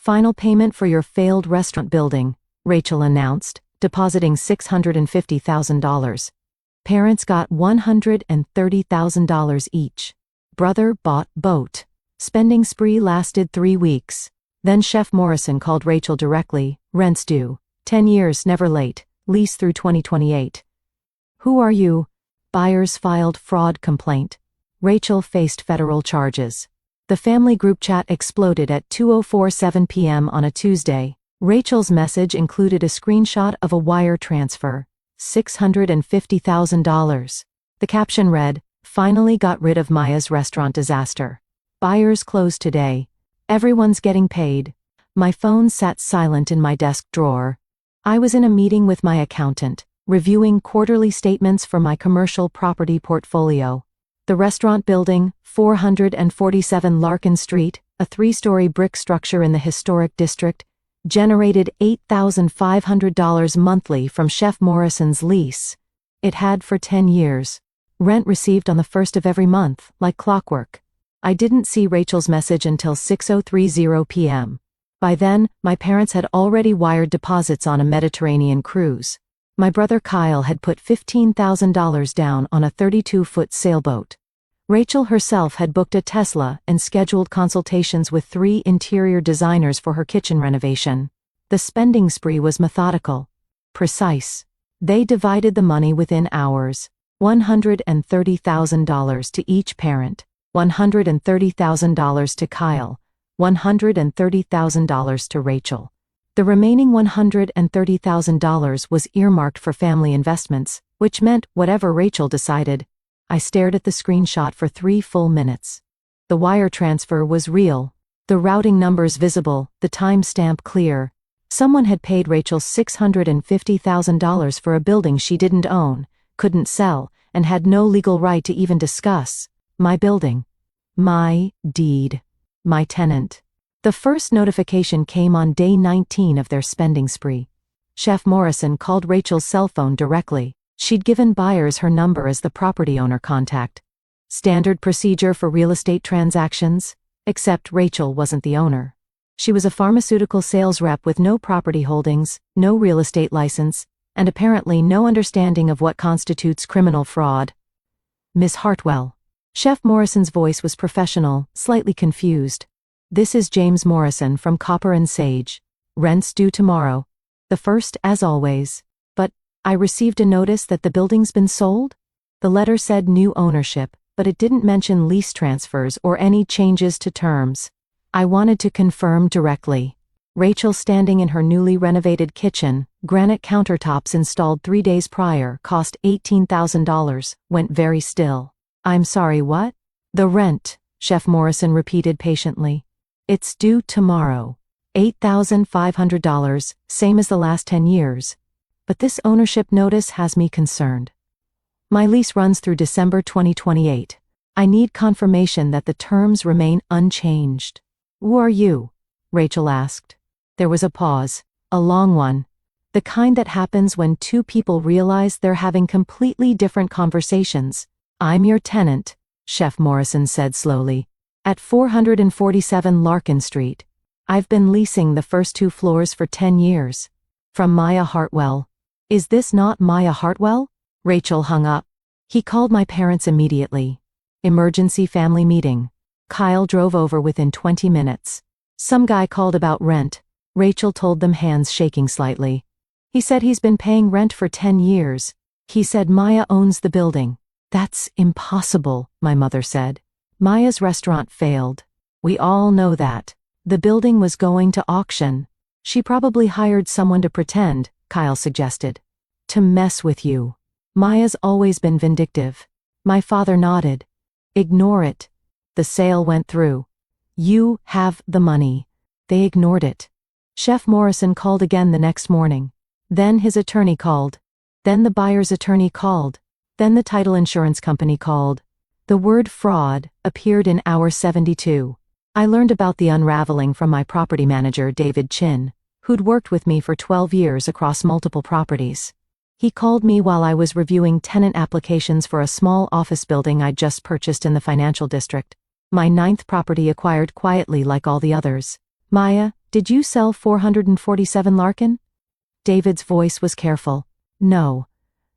Final payment for your failed restaurant building, Rachel announced, depositing $650,000. Parents got $130,000 each. Brother bought boat. Spending spree lasted 3 weeks. Then Chef Morrison called Rachel directly. Rent's due. 10 years, never late. Lease through 2028. Who are you? Buyers filed fraud complaint. Rachel faced federal charges. The family group chat exploded at 2:47 p.m. on a Tuesday. Rachel's message included a screenshot of a wire transfer. $650,000. The caption read, "Finally got rid of Maya's restaurant disaster. Buyers close today. Everyone's getting paid." My phone sat silent in my desk drawer. I was in a meeting with my accountant, reviewing quarterly statements for my commercial property portfolio. The restaurant building, 447 Larkin Street, a 3-story brick structure in the historic district, generated $8,500 monthly from Chef Morrison's lease. It had for 10 years. Rent received on the 1st of every month, like clockwork. I didn't see Rachel's message until 6:30 p.m. By then, my parents had already wired deposits on a Mediterranean cruise. My brother Kyle had put $15,000 down on a 32-foot sailboat. Rachel herself had booked a Tesla and scheduled consultations with 3 interior designers for her kitchen renovation. The spending spree was methodical, precise. They divided the money within hours. $130,000 to each parent, $130,000 to Kyle, $130,000 to Rachel. The remaining $130,000 was earmarked for family investments, which meant whatever Rachel decided. I stared at the screenshot for 3 full minutes. The wire transfer was real, the routing numbers visible, the timestamp clear. Someone had paid Rachel $650,000 for a building she didn't own, couldn't sell, and had no legal right to even discuss. My building. My deed. My tenant. The first notification came on day 19 of their spending spree. Chef Morrison called Rachel's cell phone directly. She'd given buyers her number as the property owner contact. Standard procedure for real estate transactions, except Rachel wasn't the owner. She was a pharmaceutical sales rep with no property holdings, no real estate license, and apparently no understanding of what constitutes criminal fraud. Miss Hartwell. Chef Morrison's voice was professional, slightly confused. This is James Morrison from Copper and Sage. Rent's due tomorrow. The first, as always. But I received a notice that the building's been sold? The letter said new ownership, but it didn't mention lease transfers or any changes to terms. I wanted to confirm directly. Rachel, standing in her newly renovated kitchen, granite countertops installed 3 days prior, cost $18,000, went very still. I'm sorry, what? The rent, Chef Morrison repeated patiently. It's due tomorrow. $8,500, same as the last 10 years. But this ownership notice has me concerned. My lease runs through December 2028. I need confirmation that the terms remain unchanged. Who are you? Rachel asked. There was a pause, a long one. The kind that happens when 2 people realize they're having completely different conversations. I'm your tenant, Chef Morrison said slowly. At 447 Larkin Street. I've been leasing the first 2 floors for 10 years. From Maya Hartwell. Is this not Maya Hartwell? Rachel hung up. He called my parents immediately. Emergency family meeting. Kyle drove over within 20 minutes. Some guy called about rent. Rachel told them, hands shaking slightly. He said he's been paying rent for 10 years. He said Maya owns the building. That's impossible, my mother said. Maya's restaurant failed. We all know that. The building was going to auction. She probably hired someone to pretend, Kyle suggested. To mess with you. Maya's always been vindictive. My father nodded. Ignore it. The sale went through. You have the money. They ignored it. Chef Morrison called again the next morning. Then his attorney called. Then the buyer's attorney called. Then the title insurance company called. The word fraud appeared in hour 72. I learned about the unraveling from my property manager, David Chin, who'd worked with me for 12 years across multiple properties. He called me while I was reviewing tenant applications for a small office building I'd just purchased in the financial district. My 9th property acquired quietly like all the others. Maya Did you sell 447 Larkin? David's voice was careful. No.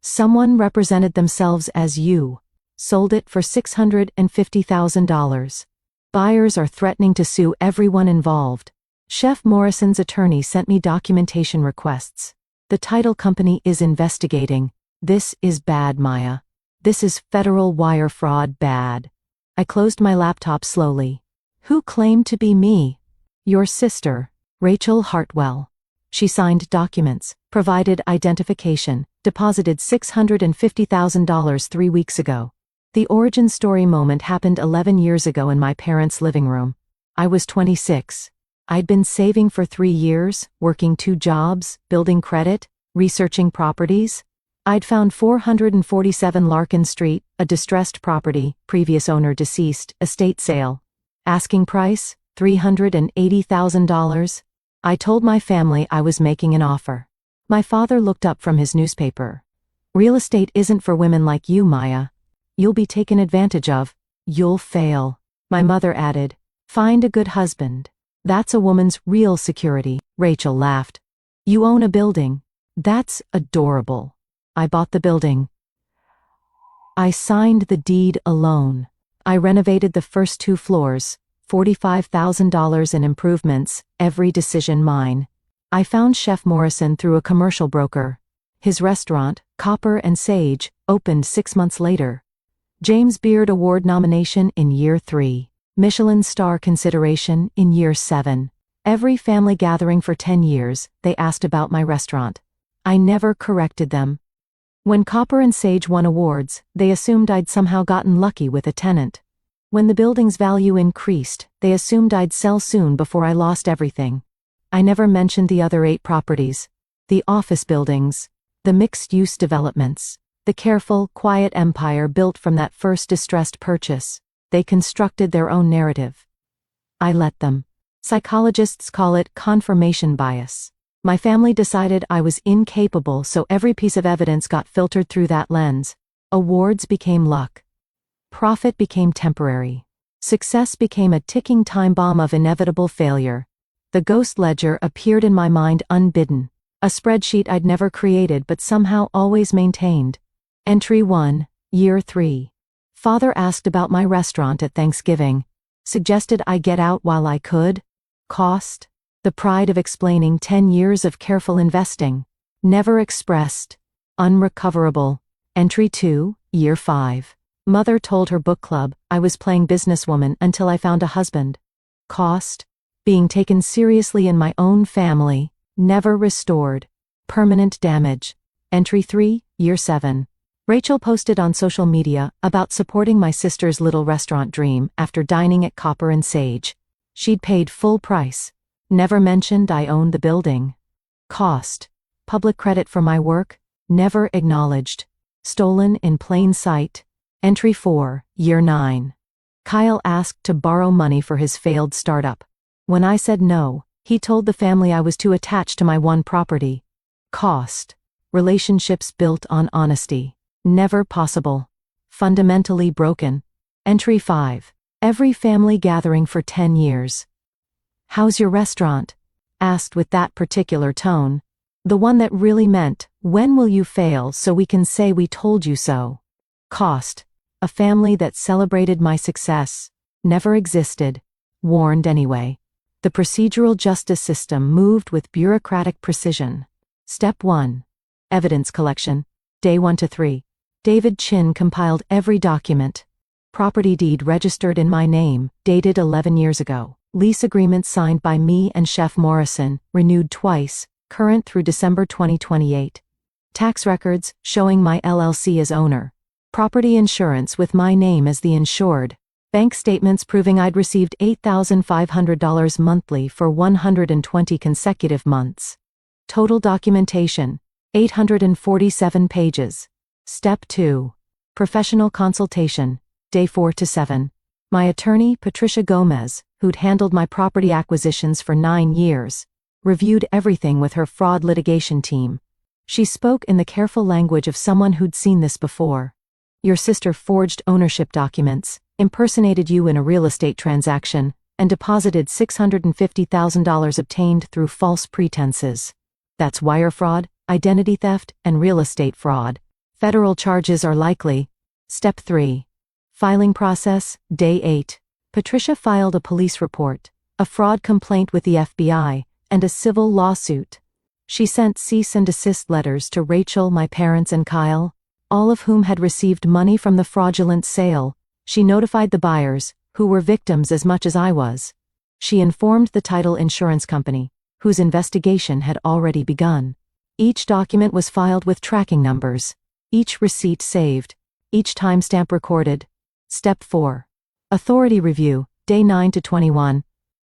Someone represented themselves as you. Sold it for $650,000. Buyers are threatening to sue everyone involved. Chef Morrison's attorney sent me documentation requests. The title company is investigating. This is bad, Maya. This is federal wire fraud bad. I closed my laptop slowly. Who claimed to be me? Your sister, Rachel Hartwell. She signed documents, provided identification, deposited $650,000 3 weeks ago. The origin story moment happened 11 years ago in my parents' living room. I was 26. I'd been saving for 3 years, working 2 jobs, building credit, researching properties. I'd found 447 Larkin Street, a distressed property, previous owner deceased, estate sale. Asking price, $380,000. I told my family I was making an offer. My father looked up from his newspaper. Real estate isn't for women like you, Maya. You'll be taken advantage of. You'll fail. My mother added, find a good husband. That's a woman's real security. Rachel laughed. You own a building. That's adorable. I bought the building. I signed the deed alone. I renovated the first 2 floors, $45,000 in improvements, every decision mine. I found Chef Morrison through a commercial broker. His restaurant, Copper and Sage, opened 6 months later. James Beard Award nomination in year 3. Michelin star consideration in year 7. Every family gathering for 10 years, they asked about my restaurant. I never corrected them. When Copper and Sage won awards, they assumed I'd somehow gotten lucky with a tenant. When the building's value increased, they assumed I'd sell soon before I lost everything. I never mentioned the other 8 properties. The office buildings. The mixed-use developments. The careful, quiet empire built from that first distressed purchase. They constructed their own narrative. I let them. Psychologists call it confirmation bias. My family decided I was incapable, so every piece of evidence got filtered through that lens. Awards became luck. Profit became temporary. Success became a ticking time bomb of inevitable failure. The ghost ledger appeared in my mind unbidden. A spreadsheet I'd never created but somehow always maintained. Entry 1, Year 3. Father asked about my restaurant at Thanksgiving. Suggested I get out while I could. Cost? The pride of explaining 10 years of careful investing. Never expressed. Unrecoverable. Entry 2, Year 5. Mother told her book club I was playing businesswoman until I found a husband. Cost? Being taken seriously in my own family. Never restored. Permanent damage. Entry 3, Year 7. Rachel posted on social media about supporting my sister's little restaurant dream after dining at Copper and Sage. She'd paid full price. Never mentioned I owned the building. Cost. Public credit for my work. Never acknowledged. Stolen in plain sight. Entry 4, Year 9. Kyle asked to borrow money for his failed startup. When I said no, he told the family I was too attached to my one property. Cost. Relationships built on honesty. Never possible. Fundamentally broken. Entry 5. Every family gathering for 10 years. How's your restaurant? Asked with that particular tone. The one that really meant, when will you fail so we can say we told you so? Cost. A family that celebrated my success. Never existed. Warned anyway. The procedural justice system moved with bureaucratic precision. Step 1. Evidence collection. Day 1 to 3. David Chin compiled every document. Property deed registered in my name, dated 11 years ago. Lease agreement signed by me and Chef Morrison, renewed twice, current through December 2028. Tax records showing my LLC as owner. Property insurance with my name as the insured. Bank statements proving I'd received $8,500 monthly for 120 consecutive months. Total documentation, 847 pages. Step 2. Professional consultation, day 4 to 7. My attorney, Patricia Gomez, who'd handled my property acquisitions for 9 years, reviewed everything with her fraud litigation team. She spoke in the careful language of someone who'd seen this before. Your sister forged ownership documents, impersonated you in a real estate transaction, and deposited $650,000 obtained through false pretenses. That's wire fraud, identity theft, and real estate fraud. Federal charges are likely. Step 3. Filing process, Day 8. Patricia filed a police report, a fraud complaint with the FBI, and a civil lawsuit. She sent cease and desist letters to Rachel, my parents, and Kyle, all of whom had received money from the fraudulent sale. She notified the buyers, who were victims as much as I was. She informed the title insurance company, whose investigation had already begun. Each document was filed with tracking numbers, each receipt saved, each timestamp recorded. Step 4. Authority review, Day 9 to 21.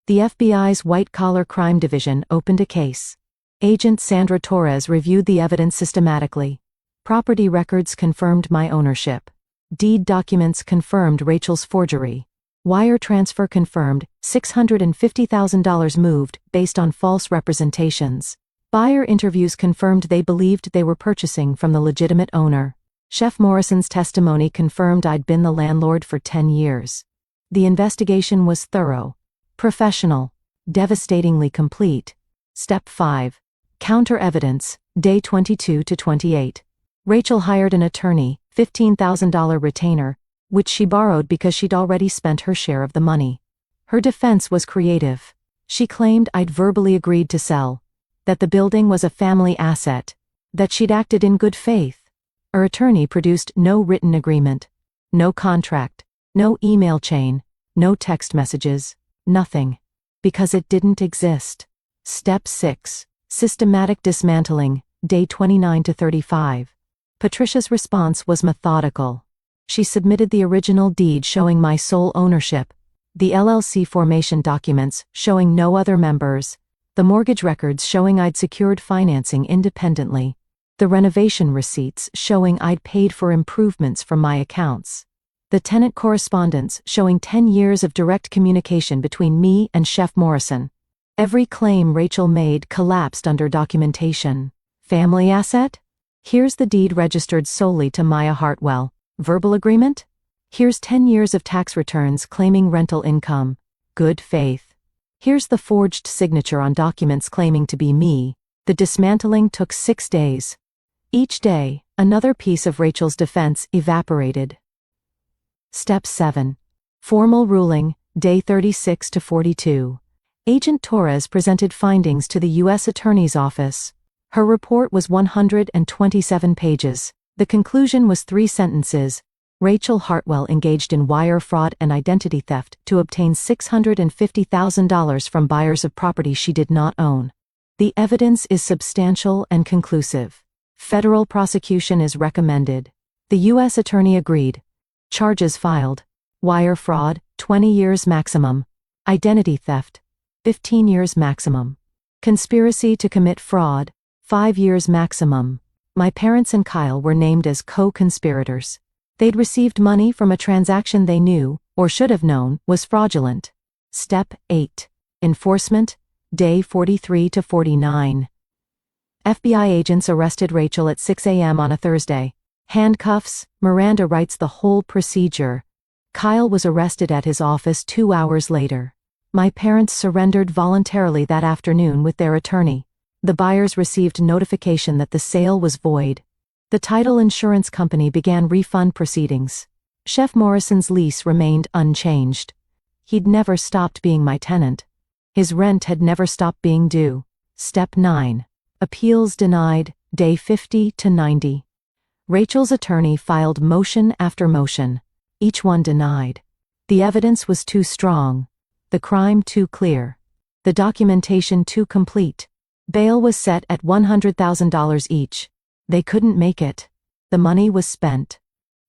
The FBI's White-Collar Crime Division opened a case. Agent Sandra Torres reviewed the evidence systematically. Property records confirmed my ownership. Deed documents confirmed Rachel's forgery. Wire transfer confirmed, $650,000 moved based on false representations. Buyer interviews confirmed they believed they were purchasing from the legitimate owner. Chef Morrison's testimony confirmed I'd been the landlord for 10 years. The investigation was thorough, professional, devastatingly complete. Step 5. Counter evidence, Day 22 to 28. Rachel hired an attorney, $15,000 retainer, which she borrowed because she'd already spent her share of the money. Her defense was creative. She claimed I'd verbally agreed to sell, that the building was a family asset, that she'd acted in good faith. Her attorney produced no written agreement, no contract, no email chain, no text messages, nothing, because it didn't exist. Step 6. Systematic dismantling, Day 29 to 35. Patricia's response was methodical. She submitted the original deed showing my sole ownership, the LLC formation documents showing no other members, the mortgage records showing I'd secured financing independently, the renovation receipts showing I'd paid for improvements from my accounts, the tenant correspondence showing 10 years of direct communication between me and Chef Morrison. Every claim Rachel made collapsed under documentation. Family asset? Here's the deed registered solely to Maya Hartwell. Verbal agreement? Here's 10 years of tax returns claiming rental income. Good faith. Here's the forged signature on documents claiming to be me. The dismantling took 6 days. Each day, another piece of Rachel's defense evaporated. Step 7. Formal ruling, Day 36 to 42. Agent Torres presented findings to the U.S. Attorney's Office. Her report was 127 pages. The conclusion was 3 sentences. Rachel Hartwell engaged in wire fraud and identity theft to obtain $650,000 from buyers of property she did not own. The evidence is substantial and conclusive. Federal prosecution is recommended. The U.S. Attorney agreed. Charges filed. Wire fraud, 20 years maximum. Identity theft, 15 years maximum. Conspiracy to commit fraud, 5 years maximum. My parents and Kyle were named as co-conspirators. They'd received money from a transaction they knew, or should have known, was fraudulent. Step 8. Enforcement, Day 43 to 49. FBI agents arrested Rachel at 6 a.m. on a Thursday. Handcuffs, Miranda writes the whole procedure. Kyle was arrested at his office 2 hours later. My parents surrendered voluntarily that afternoon with their attorney. The buyers received notification that the sale was void. The title insurance company began refund proceedings. Chef Morrison's lease remained unchanged. He'd never stopped being my tenant. His rent had never stopped being due. Step 9. Appeals denied, Day 50 to 90. Rachel's attorney filed motion after motion. Each one denied. The evidence was too strong. The crime too clear. The documentation too complete. Bail was set at $100,000 each. They couldn't make it. The money was spent.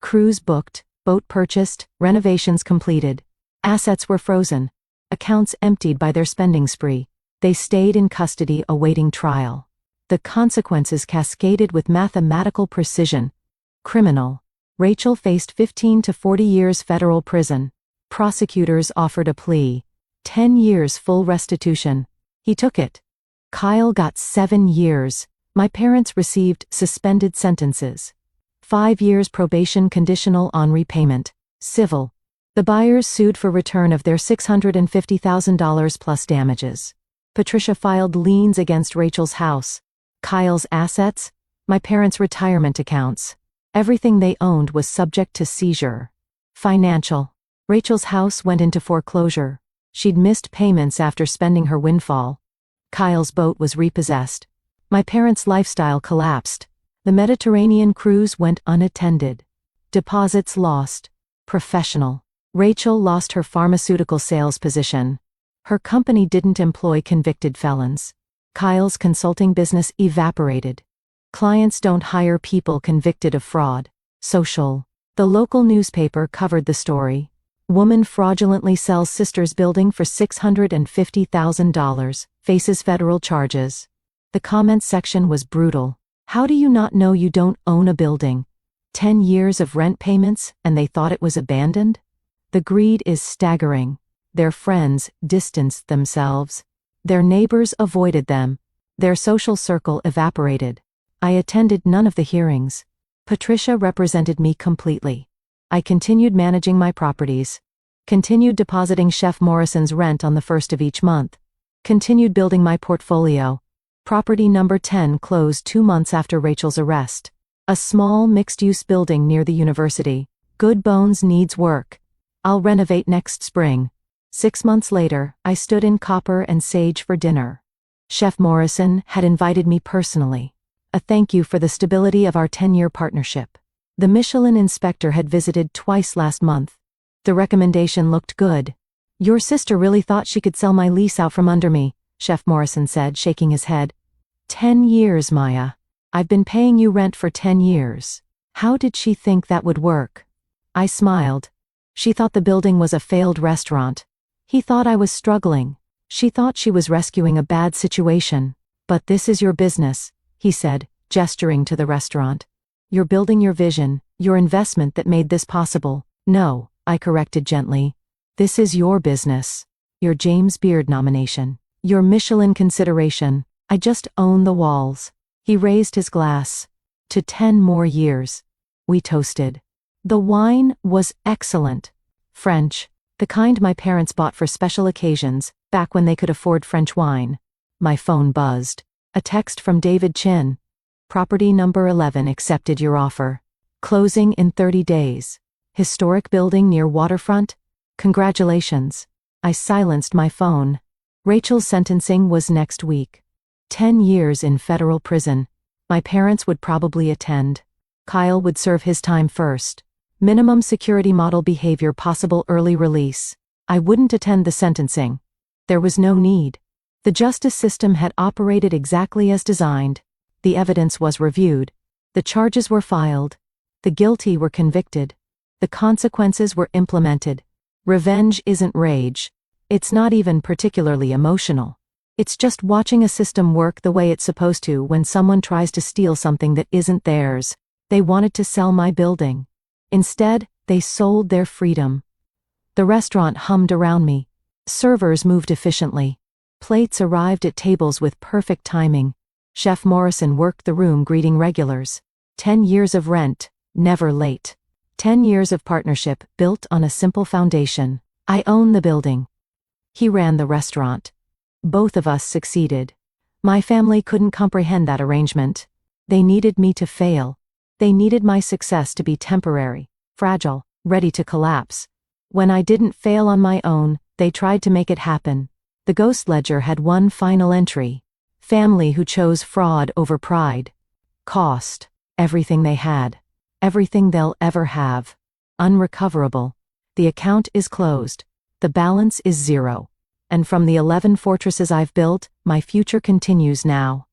Cruise booked, boat purchased, renovations completed. Assets were frozen. Accounts emptied by their spending spree. They stayed in custody awaiting trial. The consequences cascaded with mathematical precision. Criminal. Rachel faced 15 to 40 years federal prison. Prosecutors offered a plea. 10 years full restitution. He took it. Kyle got 7 years. My parents received suspended sentences. 5 years probation conditional on repayment. Civil. The buyers sued for return of their $650,000 plus damages. Patricia filed liens against Rachel's house, Kyle's assets, my parents' retirement accounts. Everything they owned was subject to seizure. Financial. Rachel's house went into foreclosure. She'd missed payments after spending her windfall. Kyle's boat was repossessed. My parents' lifestyle collapsed. The Mediterranean cruise went unattended. Deposits lost. Professional. Rachel lost her pharmaceutical sales position. Her company didn't employ convicted felons. Kyle's consulting business evaporated. Clients don't hire people convicted of fraud. Social. The local newspaper covered the story. Woman fraudulently sells sister's building for $650,000, faces federal charges. The comments section was brutal. How do you not know you don't own a building? 10 years of rent payments, and they thought it was abandoned? The greed is staggering. Their friends distanced themselves. Their neighbors avoided them. Their social circle evaporated. I attended none of the hearings. Patricia represented me completely. I continued managing my properties. Continued depositing Chef Morrison's rent on the first of each month. Continued building my portfolio. Property number 10 closed 2 months after Rachel's arrest. A small mixed-use building near the university. Good bones needs work. I'll renovate next spring. 6 months later, I stood in Copper and Sage for dinner. Chef Morrison had invited me personally. A thank you for the stability of our 10-year partnership. The Michelin inspector had visited twice last month. The recommendation looked good. Your sister really thought she could sell my lease out from under me, Chef Morrison said, shaking his head. 10 years, Maya. I've been paying you rent for 10 years. How did she think that would work? I smiled. She thought the building was a failed restaurant. He thought I was struggling. She thought she was rescuing a bad situation. But this is your business, he said, gesturing to the restaurant. You're building your vision, your investment that made this possible. No, I corrected gently. This is your business. Your James Beard nomination. Your Michelin consideration. I just own the walls. He raised his glass. To 10 more years. We toasted. The wine was excellent. French. The kind my parents bought for special occasions, back when they could afford French wine. My phone buzzed. A text from David Chin. Property number 11 accepted your offer. Closing in 30 days. Historic building near waterfront? Congratulations. I silenced my phone. Rachel's sentencing was next week. 10 years in federal prison. My parents would probably attend. Kyle would serve his time first. Minimum security model behavior, possible early release. I wouldn't attend the sentencing. There was no need. The justice system had operated exactly as designed. The evidence was reviewed. The charges were filed. The guilty were convicted. The consequences were implemented. Revenge isn't rage. It's not even particularly emotional. It's just watching a system work the way it's supposed to when someone tries to steal something that isn't theirs. They wanted to sell my building. Instead, they sold their freedom. The restaurant hummed around me. Servers moved efficiently. Plates arrived at tables with perfect timing. Chef Morrison worked the room greeting regulars. 10 years of rent, never late. 10 years of partnership built on a simple foundation. I own the building. He ran the restaurant. Both of us succeeded. My family couldn't comprehend that arrangement. They needed me to fail. They needed my success to be temporary, fragile, ready to collapse. When I didn't fail on my own, they tried to make it happen. The ghost ledger had one final entry. Family who chose fraud over pride. Cost. Everything they had. Everything they'll ever have. Unrecoverable. The account is closed. The balance is 0. And from the 11 fortresses I've built, my future continues now.